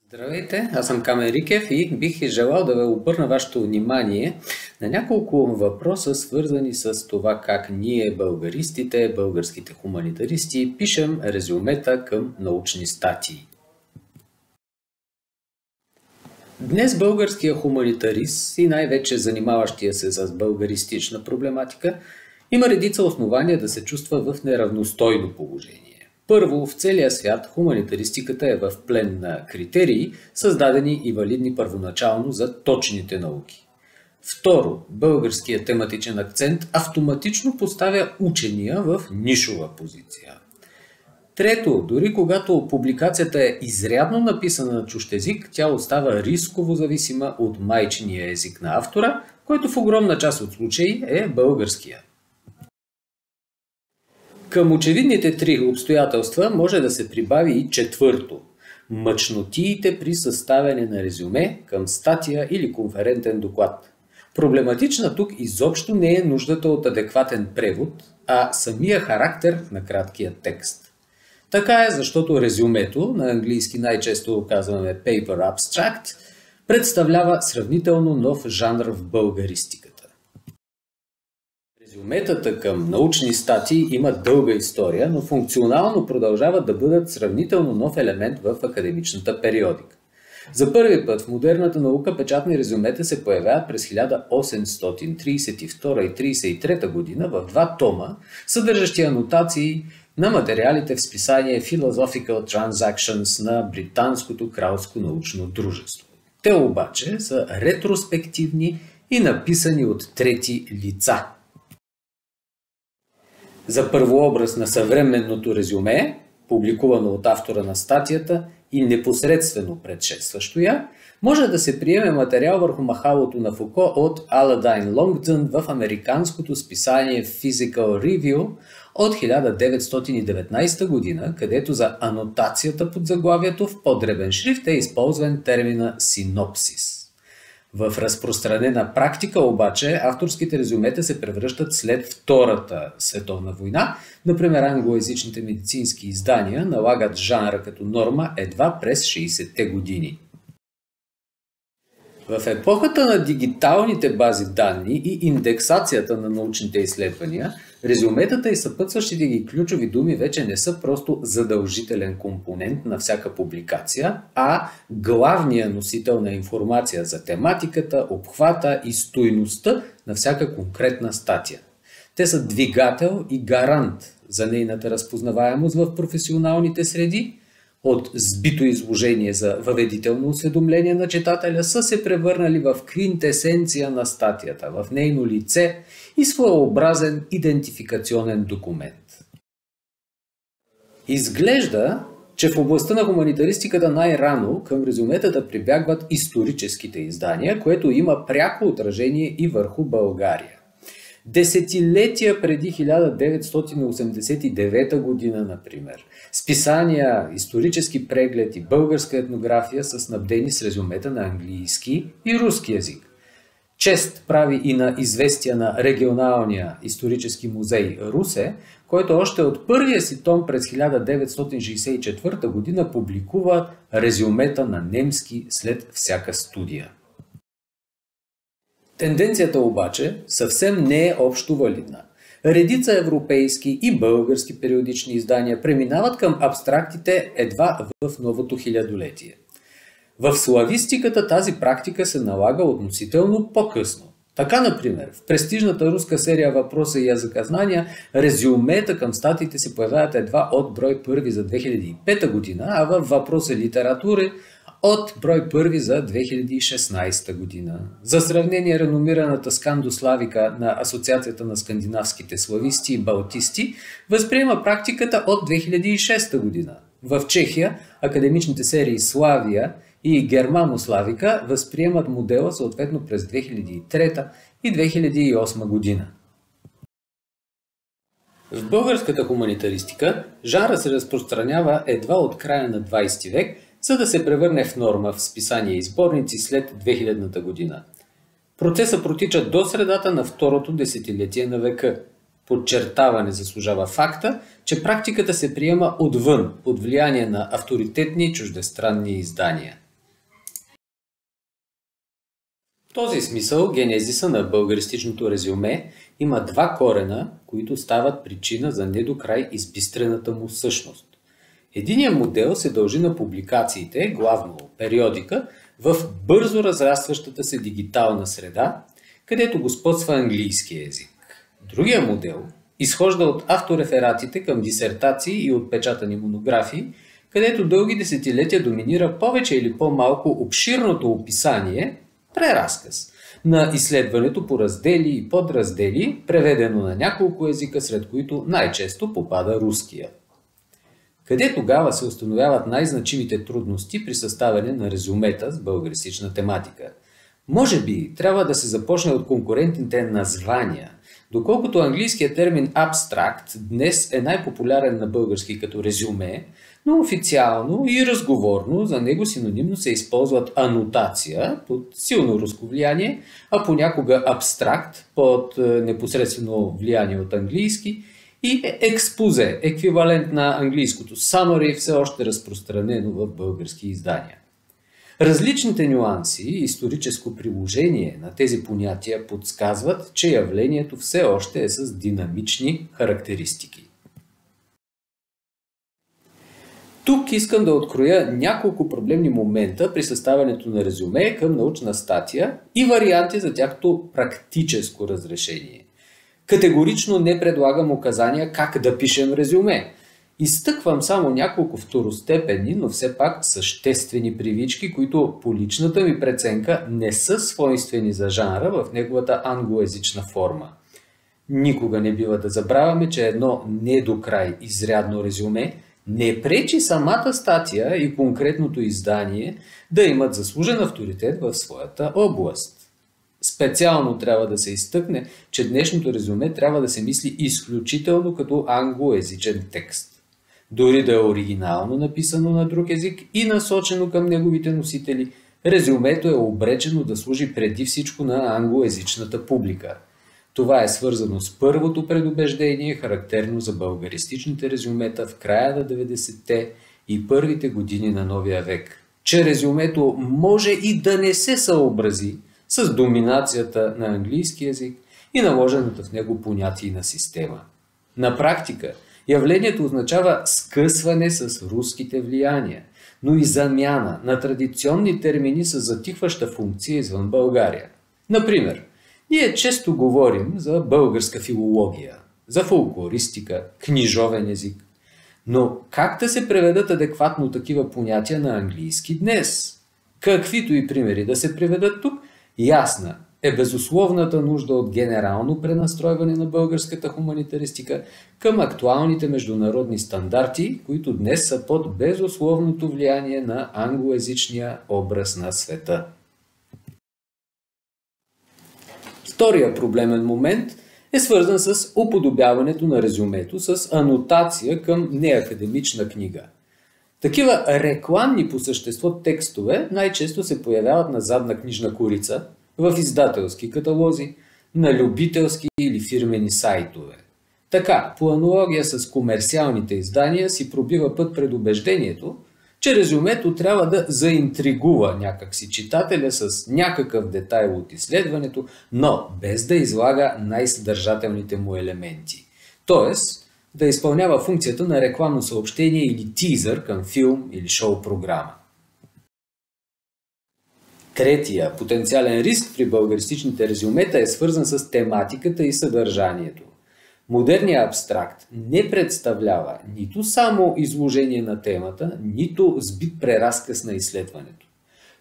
Здравейте, аз съм Камен Рикев и бих желал да ви обърна вашето внимание на няколко въпроса, свързани с това как ние, българистите, българските хуманитаристи, пишем резюмета към научни статии. Днес българския хуманитарист и най-вече занимаващия се с българистична проблематика има редица основания да се чувства в неравностойно положение. Първо, в целия свят хуманитаристиката е в плен на критерии, създадени и валидни първоначално за точните науки. Второ, българският тематичен акцент автоматично поставя учения в нишова позиция. Трето, дори когато публикацията е изрядно написана на чужд език, тя остава рисково зависима от майчиния език на автора, който в огромна част от случаи е българския. Към очевидните три обстоятелства може да се прибави и четвърто – мъчнотиите при съставяне на резюме към статия или конферентен доклад. Проблематична тук изобщо не е нуждата от адекватен превод, а самия характер на краткия текст. Така е, защото резюмето, на английски най-често казваме paper abstract, представлява сравнително нов жанр в българистиката. Резюметата към научни статии имат дълга история, но функционално продължават да бъдат сравнително нов елемент в академичната периодика. За първи път в модерната наука печатни резюмета се появяват през 1832 и 1833 година в два тома, съдържащи анотации на материалите в списание Philosophical Transactions на Британското кралско научно дружество. Те обаче са ретроспективни и написани от трети лица. За първообраз на съвременното резюме, публикувано от автора на статията и непосредствено предшестващо я, може да се приеме материал върху махалото на Фуко от Аладайн Лонгдън в американското списание Physical Review от 1919 година, където за анотацията под заглавието в по-дребен шрифт е използван термина синопсис. В разпространена практика обаче авторските резюмета се превръщат след Втората световна война. Например, англоязичните медицински издания налагат жанра като норма едва през 60-те години. В епохата на дигиталните бази данни и индексацията на научните изследвания, резюметата и съпътстващите ги ключови думи вече не са просто задължителен компонент на всяка публикация, а главният носител на информация за тематиката, обхвата и стойността на всяка конкретна статия. Те са двигател и гарант за нейната разпознаваемост в професионалните среди. От сбито изложение за въведително осведомление на читателя са се превърнали в квинтесенция на статията, в нейно лице и своеобразен идентификационен документ. Изглежда, че в областта на хуманитаристиката най-рано към резюметата прибягват историческите издания, което има пряко отражение и върху България. Десетилетия преди 1989 година, например, списания Исторически преглед и Българска етнография са снабдени с резюмета на английски и руски език. Чест прави и на известия на регионалния исторически музей Русе, който още от първия си том през 1964 година публикува резюмета на немски след всяка студия. Тенденцията обаче съвсем не е общо валидна. Редица европейски и български периодични издания преминават към абстрактите едва в новото хилядолетие. В славистиката тази практика се налага относително по-късно. Така, например, в престижната руска серия Въпроса и языкознания резюмета към статиите се появяват едва от брой първи за 2005 година, а в Въпроса литератури от брой първи за 2016 година. За сравнение, реномираната скандославика на Асоциацията на скандинавските слависти и балтисти възприема практиката от 2006 година. В Чехия академичните серии Славия и Германославика възприемат модела съответно през 2003 и 2008 година. В българската хуманитаристика жанра се разпространява едва от края на 20 век, за да се превърне в норма в списания и сборници след 2000 година. Процесът протича до средата на второто десетилетие на века. Подчертаване заслужава факта, че практиката се приема отвън, под влияние на авторитетни чуждестранни издания. този смисъл генезиса на българистичното резюме има два корена, които стават причина за недокрай избистрената му същност. Единият модел се дължи на публикациите, главно периодика, в бързо разрастващата се дигитална среда, където господства английски език. Другия модел изхожда от авторефератите към дисертации и отпечатани монографии, където дълги десетилетия доминира повече или по-малко обширното описание, преразказ, на изследването по раздели и подраздели, преведено на няколко езика, сред които най-често попада руския. Къде тогава се установяват най-значимите трудности при съставяне на резюмета с българистична тематика? Може би трябва да се започне от конкурентните названия, доколкото английският термин абстракт днес е най-популярен на български като резюме, но официално и разговорно за него синонимно се използват анотация под силно руско влияние, а понякога абстракт под непосредствено влияние от английски и експозе, еквивалент на английското summary, все още разпространено в български издания. Различните нюанси и историческо приложение на тези понятия подсказват, че явлението все още е с динамични характеристики. Тук искам да откроя няколко проблемни момента при съставянето на резюме към научна статия и варианти за тяхното практическо разрешение. Категорично не предлагам указания как да пишем резюме. Изтъквам само няколко второстепенни, но все пак съществени привички, които по личната ми преценка не са свойствени за жанра в неговата англоязична форма. Никога не бива да забравяме, че едно не до край изрядно резюме не пречи самата статия и конкретното издание да имат заслужен авторитет в своята област. Специално трябва да се изтъкне, че днешното резюме трябва да се мисли изключително като англоязичен текст. Дори да е оригинално написано на друг език и насочено към неговите носители, резюмето е обречено да служи преди всичко на англоязичната публика. Това е свързано с първото предубеждение, характерно за българистичните резюмета в края на 90-те и първите години на новия век, че резюмето може и да не се съобрази с доминацията на английски език и наложената в него понятийна система. На практика, явлението означава скъсване с руските влияния, но и замяна на традиционни термини с затихваща функция извън България. Например, ние често говорим за българска филология, за фолклористика, книжовен език. Но как да се преведат адекватно такива понятия на английски днес? Каквито и примери да се приведат тук, ясна е безусловната нужда от генерално пренастройване на българската хуманитаристика към актуалните международни стандарти, които днес са под безусловното влияние на англоязичния образ на света. Втория проблемен момент е свързан с уподобяването на резюмето с анотация към неакадемична книга. Такива рекламни по същество текстове най-често се появяват на задна книжна корица, в издателски каталози, на любителски или фирмени сайтове. Така, по аналогия с комерциалните издания си пробива път предубеждението, че резюмето трябва да заинтригува някакси читателя с някакъв детайл от изследването, но без да излага най-съдържателните му елементи. Тоест, да изпълнява функцията на рекламно съобщение или тизър към филм или шоу-програма. Третия потенциален риск при българистичните резюмета е свързан с тематиката и съдържанието. Модерният абстракт не представлява нито само изложение на темата, нито сбит преразказ на изследването.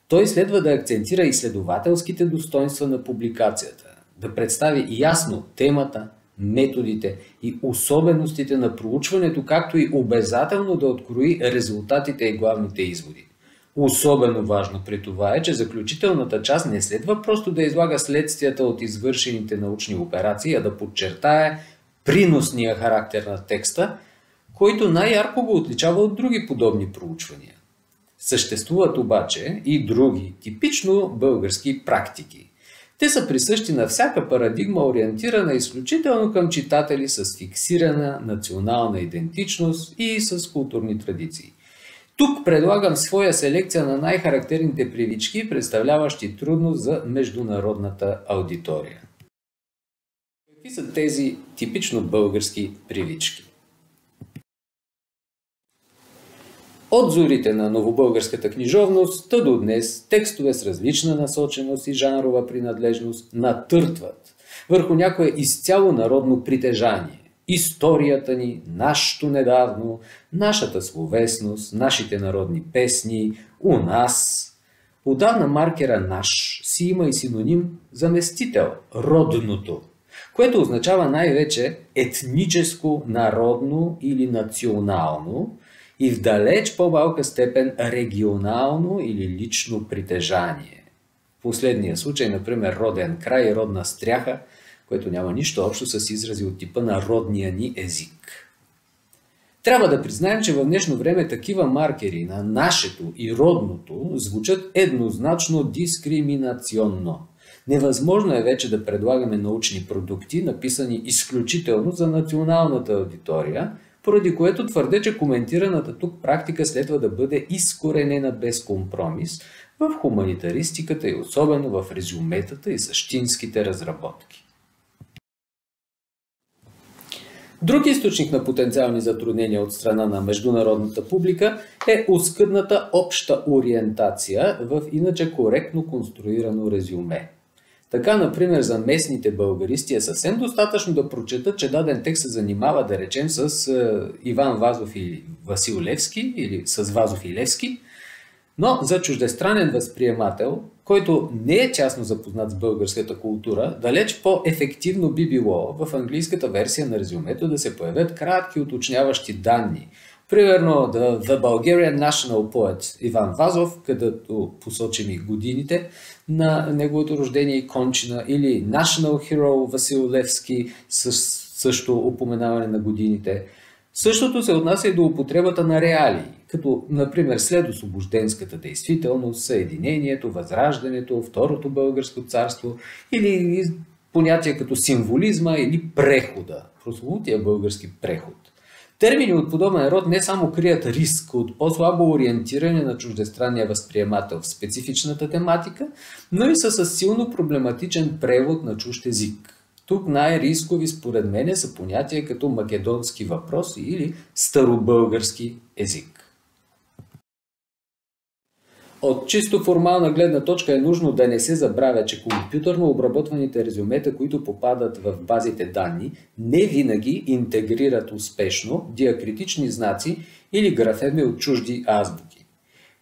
Той следва да акцентира изследователските достоинства на публикацията, да представи ясно темата, методите и особеностите на проучването, както и обязателно да открои резултатите и главните изводи. Особено важно при това е, че заключителната част не следва просто да излага следствията от извършените научни операции, а да подчертае приносния характер на текста, който най-ярко го отличава от други подобни проучвания. Съществуват обаче и други, типично български практики. Те са присъщи на всяка парадигма, ориентирана изключително към читатели с фиксирана национална идентичност и с културни традиции. Тук предлагам своя селекция на най-характерните привички, представляващи трудност за международната аудитория. Какви са тези типично български привички? От зорите на новобългарската книжовност та до днес текстове с различна насоченост и жанрова принадлежност натъртват върху някое изцяло народно притежание. Историята ни, нашето недавно, нашата словесност, нашите народни песни, у нас. Отдавна маркера наш си има и синоним заместител – родното, което означава най-вече етническо, народно или национално и в далеч по-малка степен регионално или лично притежание. В последния случай, например, роден край и родна стряха, което няма нищо общо с изрази от типа на родния ни език. Трябва да признаем, че в днешно време такива маркери на нашето и родното звучат еднозначно дискриминационно. Невъзможно е вече да предлагаме научни продукти, написани изключително за националната аудитория, поради което твърде, че коментираната тук практика следва да бъде изкоренена без компромис в хуманитаристиката и особено в резюметата и същинските разработки. Друг източник на потенциални затруднения от страна на международната публика е оскъдната обща ориентация в иначе коректно конструирано резюме. Така, например, за местните българисти е съвсем достатъчно да прочетат, че даден текст се занимава, да речем, с Иван Вазов и Васил Левски или с Вазов и Левски, но за чуждестранен възприемател, който не е тясно запознат с българската култура, далеч по-ефективно би било в английската версия на резюмето да се появят кратки уточняващи данни. Примерно The Bulgarian National Poet Иван Вазов, където посочим и годините на неговото рождение и кончина, или National Hero Васил Левски с също упоменаване на годините. Същото се отнася и до употребата на реалии, като например след освобожденската действителност, съединението, възраждането, Второто българско царство или понятия като символизма или прехода, прословутия български преход. Термини от подобен род не само крият риск от по-слабо ориентиране на чуждестранния възприемател в специфичната тематика, но и са със силно проблематичен превод на чужд език. Тук най-рискови според мен са понятия като македонски въпрос или старобългарски език. От чисто формална гледна точка е нужно да не се забравя, че компютърно обработваните резюмета, които попадат в базите данни, не винаги интегрират успешно диакритични знаци или графеми от чужди азбуки.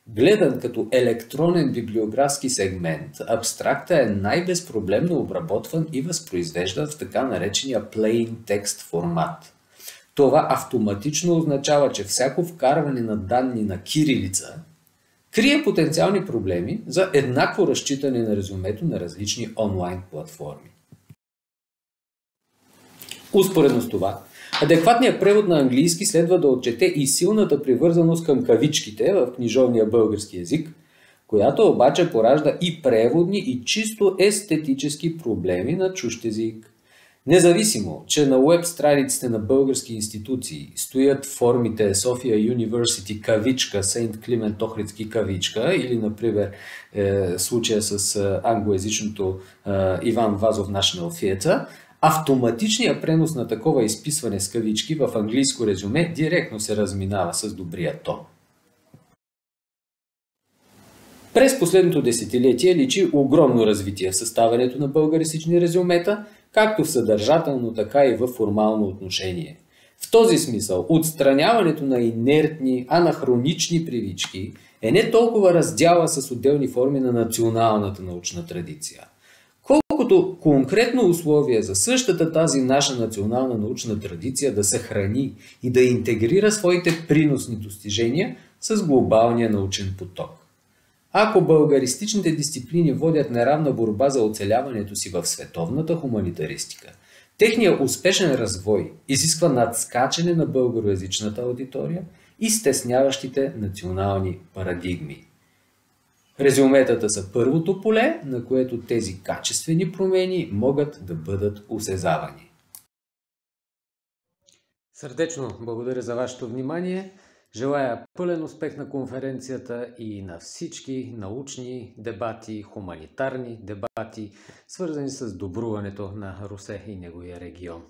Гледан като електронен библиографски сегмент, абстракта е най-безпроблемно обработван и възпроизвеждан в така наречения plain text формат. Това автоматично означава, че всяко вкарване на данни на кирилица крие потенциални проблеми за еднакво разчитане на резюмето на различни онлайн платформи. Успоредно с това, адекватният превод на английски следва да отчете и силната привързаност към кавичките в книжовния български език, която обаче поражда и преводни и чисто естетически проблеми на чужд език. Независимо, че на уеб страниците на български институции стоят формите София University кавичка, Сейнт Климент Охридски кавичка или, например, случая с англоязичното Иван Вазов National Theatre, автоматичният пренос на такова изписване с кавички в английско резюме директно се разминава с добрия тон. През последното десетилетие личи огромно развитие в съставянето на българистични резюмета, както в съдържателно, така и в формално отношение. В този смисъл, отстраняването на инертни, анахронични привички е не толкова раздяла с отделни форми на националната научна традиция, колкото конкретно условие за същата тази наша национална научна традиция да съхрани и да интегрира своите приносни достижения с глобалния научен поток. Ако българистичните дисциплини водят неравна борба за оцеляването си в световната хуманитаристика, техният успешен развой изисква надскачане на българоязичната аудитория и стесняващите национални парадигми. Резюметата са първото поле, на което тези качествени промени могат да бъдат осезавани. Сърдечно благодаря за вашето внимание. Желая пълен успех на конференцията и на всички научни дебати, хуманитарни дебати, свързани с добруването на Русе и неговия регион.